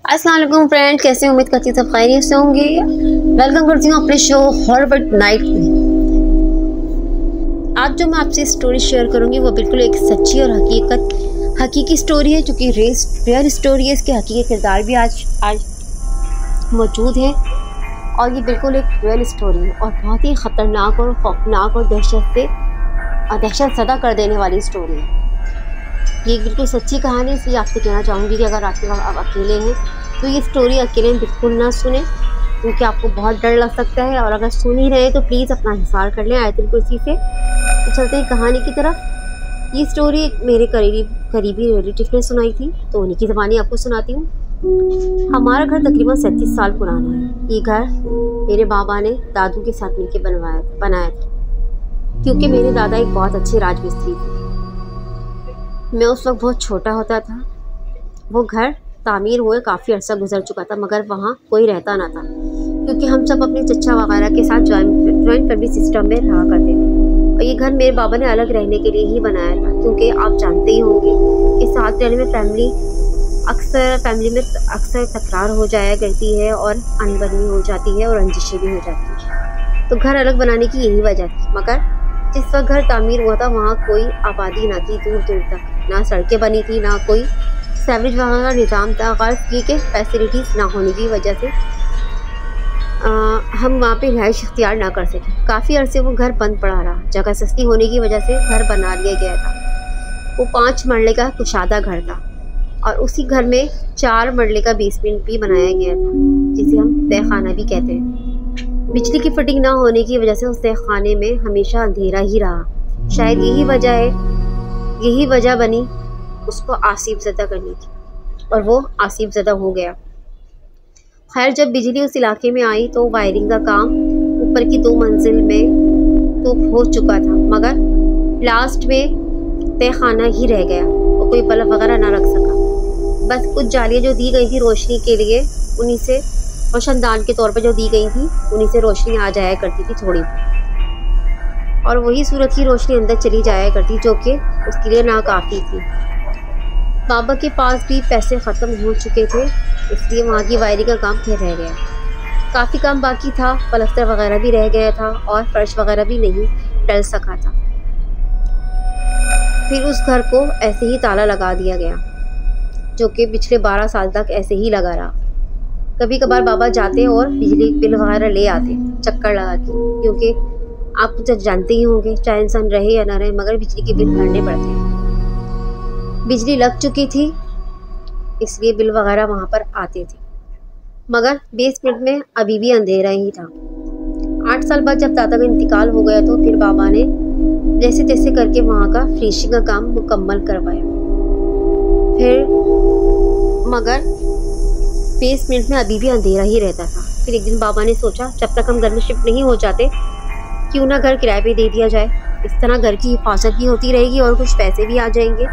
अस्सलाम वालेकुम फ्रेंड, कैसे उम्मीद करती हूँ सब खैरियत से होंगे। वेलकम करती हूँ अपने शो हॉरर नाइट में। आज जो मैं आपसे स्टोरी शेयर करूँगी वो बिल्कुल एक सच्ची और हकीकी स्टोरी है, जो कि रियल स्टोरी है। इसके हकीकी किरदार भी आज मौजूद है और ये बिल्कुल एक रियल स्टोरी है और बहुत ही ख़तरनाक और खौफनाक और दहशत ज़दा कर देने वाली स्टोरी है। ये बिल्कुल सच्ची कहानी, इसलिए आपसे कहना चाहूँगी कि अगर रात के वक्त आप अकेले हैं तो ये स्टोरी अकेले में बिल्कुल ना सुने, क्योंकि आपको बहुत डर लग सकता है। और अगर सुन ही रहे तो प्लीज़ अपना हिसार कर लें आयतुल कुर्सी से। तो चलते हैं कहानी की तरफ। ये स्टोरी मेरे करीबी रिलेटिव ने सुनाई थी, तो उन्हीं की ज़बानी आपको सुनाती हूँ। हमारा घर तकरीबन 37 साल पुराना है। ये घर मेरे बाबा ने दादू के साथ मिलकर बनाया था, क्योंकि मेरे दादा एक बहुत अच्छे राजमिस्त्री थे। मैं उस वक्त बहुत छोटा होता था। वो घर तामीर हुए काफ़ी अर्सा गुजर चुका था, मगर वहाँ कोई रहता ना था, क्योंकि हम सब अपने चचा वगैरह के साथ जॉइंट फैमिली सिस्टम में रहा करते थे। और ये घर मेरे बाबा ने अलग रहने के लिए ही बनाया था, क्योंकि आप जानते ही होंगे कि साथ रहने में फैमिली में अक्सर तकरार हो जाया करती है और अनबनी हो जाती है और रंजिशें भी हो जाती है। तो घर अलग बनाने की यही वजह थी। मगर जिस वक्त घर तामीर हुआ था वहाँ कोई आबादी ना थी, दूर दूर तक ना सड़कें बनी थी, ना कोई सेवरेज वगैरह का निज़ाम था। गर्ल्स की फैसिलिटीज़ ना होने की वजह से हम वहाँ पे रिहाइश इख्तियार ना कर सके। काफ़ी अरसे वो घर बंद पड़ा रहा। जगह सस्ती होने की वजह से घर बना लिया गया था। वो 5 मरले का कुशादा घर था और उसी घर में 4 मरले का बेसमेंट भी बनाया गया था, जिसे हम तहखाना भी कहते हैं। बिजली की फिटिंग ना होने की वजह से उस तहखाने में हमेशा अंधेरा ही रहा। शायद यही वजह बनी उसको आसिफ ज़दा करने की, और वो आसिफ ज़दा हो गया। खैर, जब बिजली उस इलाके में आई तो वायरिंग का काम ऊपर की 2 मंजिल में तो हो चुका था, मगर लास्ट में तहखाना ही रह गया और कोई बल्ब वगैरह ना रख सका। बस कुछ जालियाँ जो दी गई थी रोशनी के लिए, उन्हीं से रोशनदान के तौर पर जो दी गई थी, उन्हीं से रोशनी आ जाया करती थी थोड़ी, और वही सूरज की रोशनी अंदर चली जाया करती, जो कि उसके लिए नाकाफ़ी थी। बाबा के पास भी पैसे ख़त्म हो चुके थे, इसलिए वहाँ की वायरिंग का काम फिर रह गया। काफ़ी काम बाकी था, पलस्तर वगैरह भी रह गया था और फर्श वगैरह भी नहीं डल सका था। फिर उस घर को ऐसे ही ताला लगा दिया गया, जो कि पिछले 12 साल तक ऐसे ही लगा रहा। कभी कभार बाबा जाते और बिजली बिल वगैरह ले आते चक्कर लगा के, क्योंकि आप तो जानते ही होंगे चाहे इंसान रहे या ना रहे, मगर बिजली के बिल भरने पड़ते हैं। बिजली लग चुकी थी, इसलिए बिल वगैरह वहाँ पर आते थे, मगर बेसमेंट में अभी भी अंधेरा ही था। 8 साल बाद जब दादा का इंतकाल हो गया तो फिर बाबा ने जैसे तैसे करके वहाँ का फिनिशिंग का काम मुकम्मल करवाया। मगर बेसमेंट में अभी भी अंधेरा ही रहता था। फिर एक दिन बाबा ने सोचा, जब तक हम घर में शिफ्ट नहीं हो जाते, क्यों ना घर किराए पे दे दिया जाए। इस तरह घर की हिफाजत भी होती रहेगी और कुछ पैसे भी आ जाएंगे,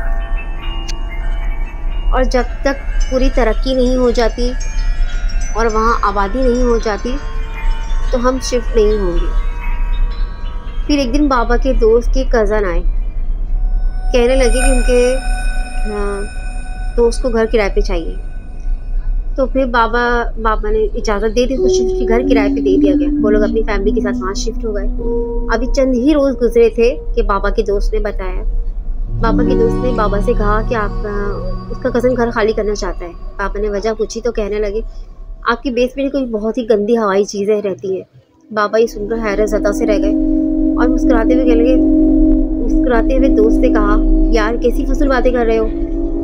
और जब तक पूरी तरक्की नहीं हो जाती और वहाँ आबादी नहीं हो जाती तो हम शिफ्ट नहीं होंगे। फिर एक दिन बाबा के दोस्त के कज़न आए, कहने लगे कि उनके दोस्त को घर किराए पे चाहिए। तो फिर बाबा ने इजाज़त दे दी, तो शिफ्ट घर किराए पे दे दिया गया। वो लोग अपनी फैमिली के साथ वहाँ शिफ्ट हो गए। अभी चंद ही रोज़ गुजरे थे कि बाबा के दोस्त ने बताया। बाबा के दोस्त ने बाबा से कहा कि उसका कज़न घर खाली करना चाहता है। बाबा ने वजह पूछी तो कहने लगे, आपकी बेसमेंट में कोई बहुत ही गंदी हवाई चीज़ें रहती हैं। बाबा ये सुनकर हैरत ज़दा से रह गए और मुस्कुराते हुए दोस्त से कहा, यार कैसी फजूल बातें कर रहे हो,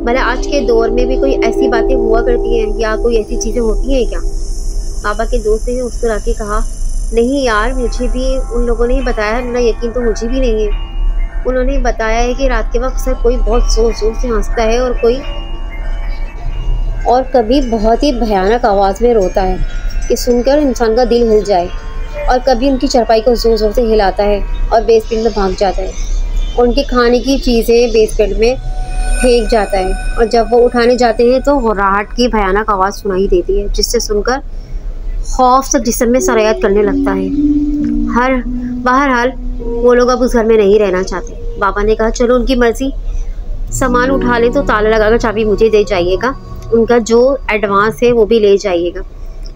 भला आज के दौर में भी कोई ऐसी बातें हुआ करती हैं या कोई ऐसी चीज़ें होती हैं क्या? बाबा के दोस्त ने मुस्कुरा के कहा, नहीं यार, मुझे भी उन लोगों ने ही बताया, ना यकीन तो मुझे भी नहीं है। उन्होंने बताया है कि रात के वक्त अक्सर कोई बहुत ज़ोर ज़ोर से हंसता है और कभी बहुत ही भयानक आवाज़ में रोता है कि सुनकर इंसान का दिल हिल जाए, और कभी उनकी चारपाई को ज़ोर ज़ोर से हिलाता है और बेसमेंट में भाग जाता है। उनके खाने की चीज़ें बेसमेंट में फेंक जाता है, और जब वो उठाने जाते हैं तो घुर्राहट की भयानक आवाज़ सुनाई देती है, जिससे सुनकर खौफ से जिस्म में सरायत करने लगता है। बहरहाल वो लोग अब उस घर में नहीं रहना चाहते। बाबा ने कहा, चलो उनकी मर्ज़ी, सामान उठा ले तो ताला लगाकर चाबी मुझे दे जाइएगा, उनका जो एडवांस है वो भी ले जाइएगा।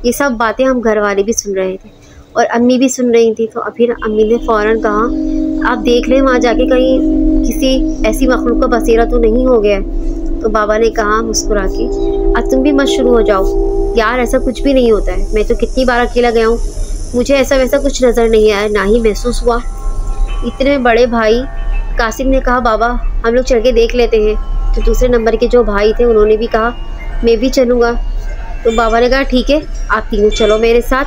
ये सब बातें हम घर वाले भी सुन रहे थे और अम्मी भी सुन रही थी। तो फिर अम्मी ने फ़ौरन कहा आप देख लें वहाँ जाके कहीं किसी ऐसी मखलूक का बसेरा तो नहीं हो गया। तो बाबा ने कहा मुस्कुरा के, अब तुम भी मत शुरू हो जाओ यार, ऐसा कुछ भी नहीं होता है। मैं तो कितनी बार अकेला गया हूँ, मुझे ऐसा वैसा कुछ नज़र नहीं आया, ना ही महसूस हुआ। इतने बड़े भाई कासिम ने कहा बाबा हम लोग चल के देख लेते हैं। तो दूसरे नंबर के जो भाई थे उन्होंने भी कहा मैं भी चलूँगा। तो बाबा ने कहा ठीक है आप तीनों चलो मेरे साथ।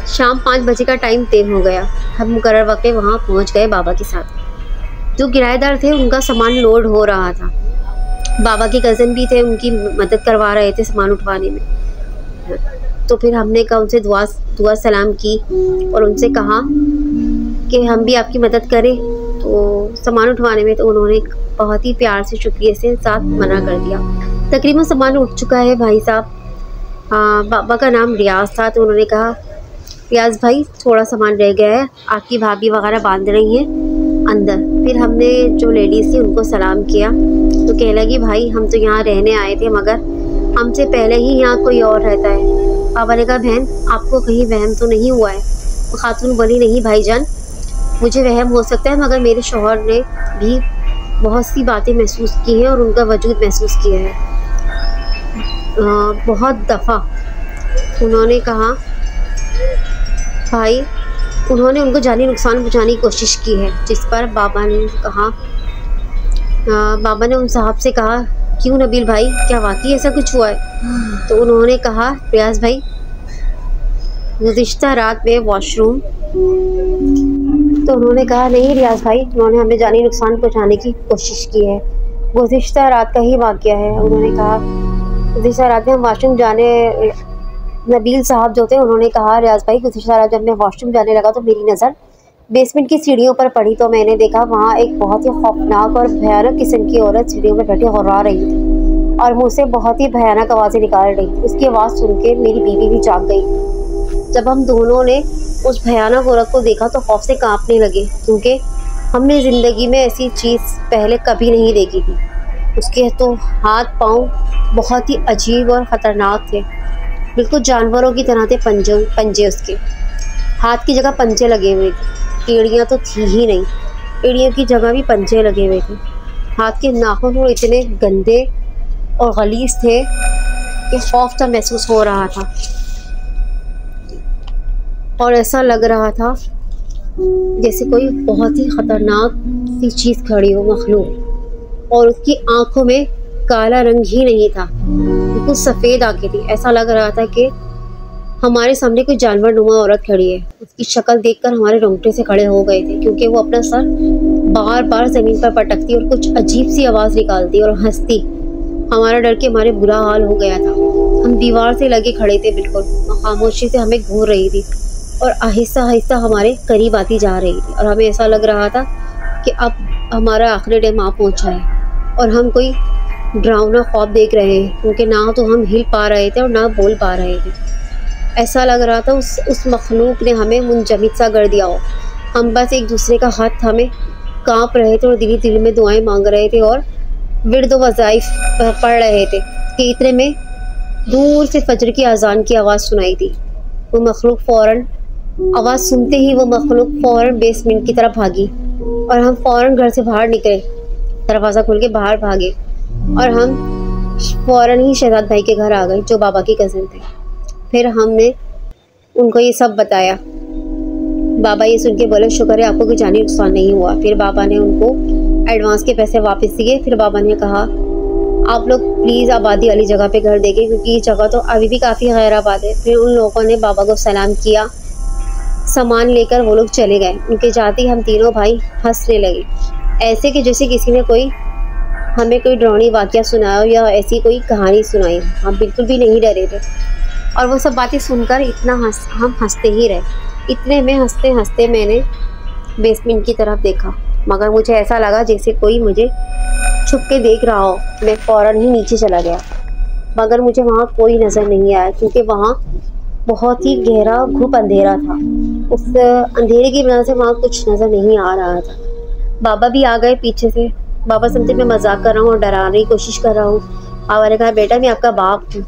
शाम 5 बजे का टाइम तय हो गया। हम मुकर्रर वक्त पे वहाँ पहुँच गए बाबा के साथ। जो किराएदार थे उनका सामान लोड हो रहा था। बाबा के कज़न भी थे, उनकी मदद करवा रहे थे सामान उठवाने में। तो फिर हमने कहा उनसे दुआ सलाम की और उनसे कहा कि हम भी आपकी मदद करें तो सामान उठवाने में। तो उन्होंने बहुत ही प्यार से शुक्रिया से साथ मना कर दिया। तकरीबन सामान उठ चुका है भाई साहब। बाबा का नाम रियाज था। तो उन्होंने कहा रियाज भाई थोड़ा सामान रह गया है, आपकी भाभी वगैरह बांध रही हैं अंदर। फिर हमने जो लेडीज़ थी उनको सलाम किया। तो कहने लगी भाई हम तो यहाँ रहने आए थे मगर हमसे पहले ही यहाँ कोई और रहता है। बाबा ने कहा बहन आपको कहीं वहम तो नहीं हुआ है? तो खातून बोली नहीं भाईजान मुझे वहम हो सकता है मगर मेरे शौहर ने भी बहुत सी बातें महसूस की हैं और उनका वजूद महसूस किया है। बहुत दफ़ा उन्होंने कहा भाई उन्होंने उनको जानी नुकसान पहुँचाने की कोशिश की है। जिस पर बाबा ने कहा बाबा ने उन साहब से कहा क्यों नबील भाई क्या वाकई ऐसा कुछ हुआ है? तो उन्होंने कहा रियाज भाई गुज़िश्ता रात में वॉशरूम। तो उन्होंने कहा नहीं रियाज भाई उन्होंने हमें जानी नुकसान पहुंचाने की कोशिश की है, गुज़िश्ता रात का ही वाक़या है। उन्होंने कहा गुज़िश्ता रात में हम वॉशरूम जाने, नबील साहब जो थे उन्होंने कहा रियाज भाई गुज़िश्ता रात जब मैं वॉशरूम जाने लगा तो मेरी नज़र बेसमेंट की सीढ़ियों पर पड़ी। तो मैंने देखा वहाँ एक बहुत ही खौफनाक और भयानक किस्म की औरत सीढ़ियों पर बैठी गुर्रा रही थी और मुँह से बहुत ही भयानक आवाज़ें निकाल रही थी। उसकी आवाज़ सुन के मेरी बीवी भी जाग गई। जब हम दोनों ने उस भयानक औरत को देखा तो खौफ से कांपने लगे क्योंकि हमने ज़िंदगी में ऐसी चीज़ पहले कभी नहीं देखी थी। उसके तो हाथ पाँव बहुत ही अजीब और ख़तरनाक थे, बिल्कुल जानवरों की तरह थे। पंजे उसके हाथ की जगह पंजे लगे हुए थे, एड़ियाँ तो थी ही नहीं, एड़ियों की जगह भी पंजे लगे हुए थे। हाथ के नाखून इतने गंदे और गलीज़ थे कि खौफ सा महसूस हो रहा था और ऐसा लग रहा था जैसे कोई बहुत ही ख़तरनाक सी चीज़ खड़ी हो, मखलूक। और उसकी आंखों में काला रंग ही नहीं था, बिल्कुल सफ़ेद आंखें थी। ऐसा लग रहा था कि हमारे सामने कोई जानवर नुमा औरत खड़ी है। उसकी शक्ल देखकर हमारे रोंगटे से खड़े हो गए थे क्योंकि वो अपना सर बार बार ज़मीन पर पटकती और कुछ अजीब सी आवाज़ निकालती और हंसती। हमारा डर के हमारे बुरा हाल हो गया था। हम दीवार से लगे खड़े थे, बिल्कुल खामोशी से हमें घूर रही थी और आहिस्ता आहिस्ता हमारे करीब आती जा रही थी। और हमें ऐसा लग रहा था कि अब हमारा आखिरी टाइम आ पहुँचा है और हम कोई डरावना ख्वाब देख रहे हैं क्योंकि ना तो हम हिल पा रहे थे और ना बोल पा रहे थे। ऐसा लग रहा था उस मखलूक ने हमें मुंजमद सा कर दिया हो। हम बस एक दूसरे का हाथ थामे काँप रहे थे और दिल में दुआएं मांग रहे थे और विर्द वज़ाइफ पढ़ रहे थे कि इतने में दूर से फजर की अजान की आवाज़ सुनाई दी। वो मखलूक फ़ौरन आवाज़ सुनते ही वो मखलूक फ़ौरन बेसमेंट की तरफ भागी और हम फ़ौरन घर से बाहर निकले, दरवाज़ा खोल के बाहर भागे और हम फ़ौरन ही शहजाद भाई के घर आ गए जो बाबा की कज़न थे। फिर हमने उनको ये सब बताया। बाबा ये सुन के बोले शुक्र है आपको कोई जानी नुकसान नहीं हुआ। फिर बाबा ने उनको एडवांस के पैसे वापस दिए। फिर बाबा ने कहा आप लोग प्लीज़ आबादी वाली जगह पे घर देंगे क्योंकि ये जगह तो अभी भी काफ़ी गैर आबाद है। फिर उन लोगों ने बाबा को सलाम किया, सामान लेकर वो लोग चले गए। उनके जाते ही हम तीनों भाई हंसने लगे, ऐसे कि जैसे किसी ने हमें कोई डरावनी वाक़या सुनाया या ऐसी कोई कहानी सुनाई। हम बिल्कुल भी नहीं डरे थे और वो सब बातें सुनकर हम हंसते ही रहे। इतने में हंसते हंसते मैंने बेसमेंट की तरफ देखा मगर मुझे ऐसा लगा जैसे कोई मुझे छुप के देख रहा हो। मैं फ़ौरन ही नीचे चला गया मगर मुझे वहाँ कोई नज़र नहीं आया क्योंकि वहाँ बहुत ही गहरा घुप अंधेरा था। उस अंधेरे की वजह से वहाँ कुछ नज़र नहीं आ रहा था। बाबा भी आ गए पीछे से। बाबा समझे मैं मजाक कर रहा हूँ और डराने की कोशिश कर रहा हूँ पापा ने कहा बेटा मैं आपका बाप हूँ।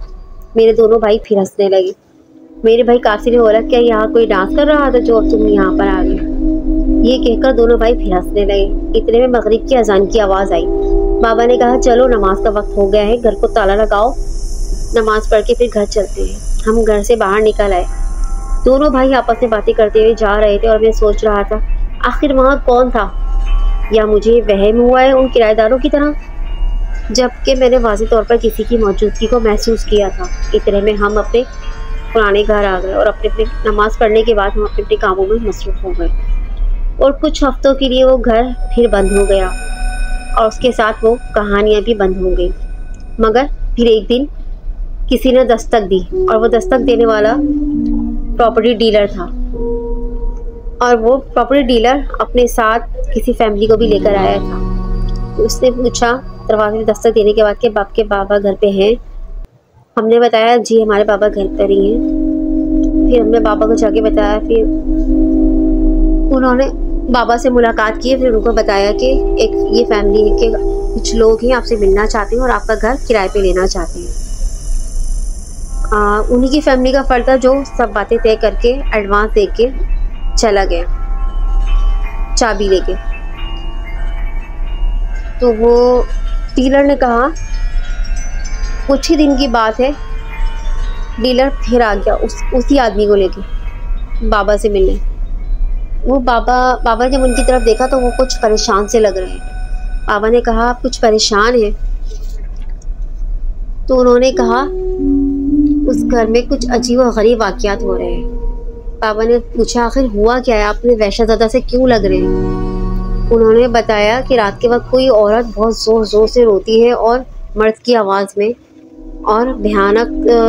मेरे दोनों भाई फिर हंसने लगे। मेरे भाई कासिर ने बोला क्या यहाँ कोई डांस कर रहा था जो अब तुम यहाँ पर आ गए? ये कहकर दोनों भाई फिर हंसने लगे। इतने में मगरिब की अजान की आवाज़ आई। बाबा ने कहा चलो नमाज का वक्त हो गया है, घर को ताला लगाओ, नमाज पढ़ के फिर घर चलते हैं। हम घर से बाहर निकल आए। दोनों भाई आपस में बातें करते हुए जा रहे थे और मैं सोच रहा था आखिर वहाँ कौन था, या मुझे वहम हुआ है उन किराएदारों की तरह, जबकि मैंने वाज़ेह तौर पर किसी की मौजूदगी को महसूस किया था। इतने में हम अपने पुराने घर आ गए और अपने अपने नमाज पढ़ने के बाद हम अपने अपने कामों में मसरूफ़ हो गए। और कुछ हफ्तों के लिए वो घर फिर बंद हो गया और उसके साथ वो कहानियाँ भी बंद हो गई। मगर फिर एक दिन किसी ने दस्तक दी और वो दस्तक देने वाला प्रॉपर्टी डीलर था। और वो प्रॉपर्टी डीलर अपने साथ किसी फैमिली को भी लेकर आया था। उसने पूछा दरवाजे में दस्तक देने के बाद कि आपके बाबा घर पे हैं? हमने बताया जी हमारे बाबा घर पर ही हैं। फिर हमने बाबा को जाके बताया। फिर उन्होंने बाबा से मुलाकात की। फिर उनको बताया कि एक ये फैमिली के कुछ लोग हैं आपसे मिलना चाहते हैं और आपका घर किराए पे लेना चाहते हैं। उन्हीं की फैमिली का फर्द था जो सब बातें तय करके एडवांस दे के चला गया चाबी लेके। तो वो डीलर ने कहा कुछ ही दिन की बात है, डीलर फिर आ गया उसी आदमी को लेके बाबा से मिलने। वो बाबा ने जब उनकी तरफ देखा तो वो कुछ परेशान से लग रहे हैं। बाबा ने कहा आप कुछ परेशान हैं? तो उन्होंने कहा उस घर में कुछ अजीब और गरीब वाक़यात हो रहे हैं। बाबा ने पूछा आखिर हुआ क्या है, आपने वहशतज़दा से क्यों लग रहे हैं? उन्होंने बताया कि रात के वक्त कोई औरत बहुत ज़ोर ज़ोर से रोती है और मर्द की आवाज़ में, और भयानक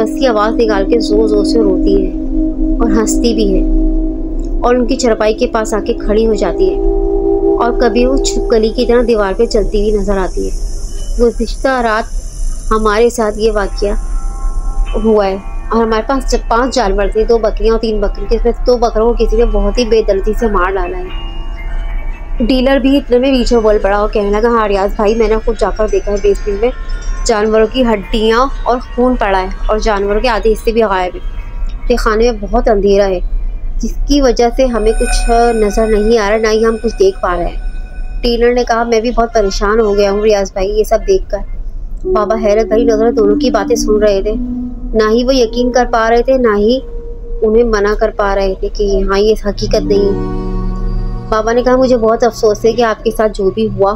सी आवाज़ निकाल के ज़ोर ज़ोर से रोती है और हंसती भी है और उनकी चरपाई के पास आके खड़ी हो जाती है और कभी वो छिपकली की तरह दीवार पे चलती हुई नज़र आती है। गुज़िश्ता रात हमारे साथ ये वाक़या हुआ है और हमारे पास जब 5 जानवर थे, 2 बकरियां और 3 बकरी, जिसमें 2 बकरों को किसी ने बहुत ही बेदर्दी से मार डाला है। डीलर भी इतने में बीच में बोल पड़ा और कहने लगा हाँ रियाज भाई मैंने खुद जाकर देखा है बेसमेंट में जानवरों की हड्डियाँ और खून पड़ा है और जानवरों के आधे हिस्से भी गायब है। तो खाने में बहुत अंधेरा है जिसकी वजह से हमें कुछ नज़र नहीं आ रहा, ना ही हम कुछ देख पा रहे हैं। डीलर ने कहा मैं भी बहुत परेशान हो गया हूँ रियाज भाई ये सब देखकर। बाबा हैरत भरी नज़र दोनों की बातें सुन रहे थे। ना ही वो यकीन कर पा रहे थे, ना ही उन्हें मना कर पा रहे थे कि हाँ ये हकीकत नहीं है। बाबा ने कहा मुझे बहुत अफसोस है कि आपके साथ जो भी हुआ,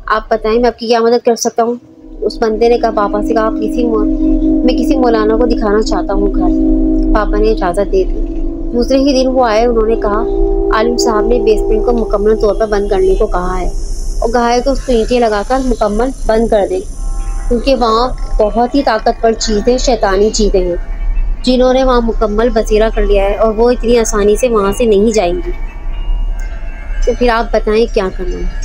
आप बताएं मैं आपकी क्या मदद कर सकता हूँ? उस बंदे ने कहा पापा से कहा मैं किसी मौलाना को दिखाना चाहता हूँ घर। पापा ने इजाज़त दे दी। दूसरे ही दिन वो आए। उन्होंने कहा आलिम साहब ने बेसमेंट को मुकम्मल तौर पर बंद करने को कहा है और कहा है कि उसको ईंटें लगाकर मुकम्मल बंद कर दें, क्योंकि वहाँ बहुत ही ताकतवर चीज़ें, शैतानी चीज़ें हैं जिन्होंने वहाँ मुकम्मल बसेरा कर लिया है और वो इतनी आसानी से वहाँ से नहीं जाएंगी। तो फिर आप बताएं क्या करना है।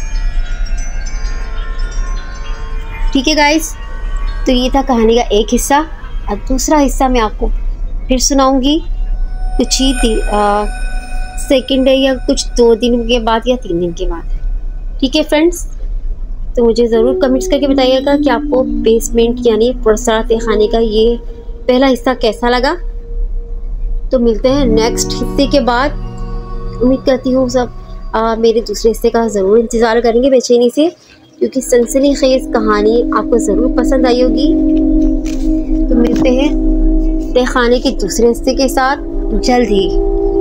ठीक है गाइस, तो ये था कहानी का एक हिस्सा। अब दूसरा हिस्सा मैं आपको फिर सुनाऊंगी कुछ ही सेकेंड डे या कुछ 2 दिन के बाद या 3 दिन के बाद। ठीक है फ्रेंड्स, तो मुझे ज़रूर कमेंट्स करके बताइएगा कि आपको बेसमेंट यानी पुरसरा तहखाने का ये पहला हिस्सा कैसा लगा। तो मिलते हैं नेक्स्ट हिस्से के बाद। उम्मीद करती हूँ सब मेरे दूसरे हिस्से का ज़रूर इंतज़ार करेंगे बेचैनी से, क्योंकि सनसनीखेज़ कहानी आपको ज़रूर पसंद आई होगी। तो मिलते हैं तहखाने के दूसरे हिस्से के साथ जल्द ही।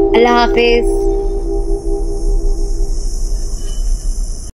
अल्लाह हाफिज़।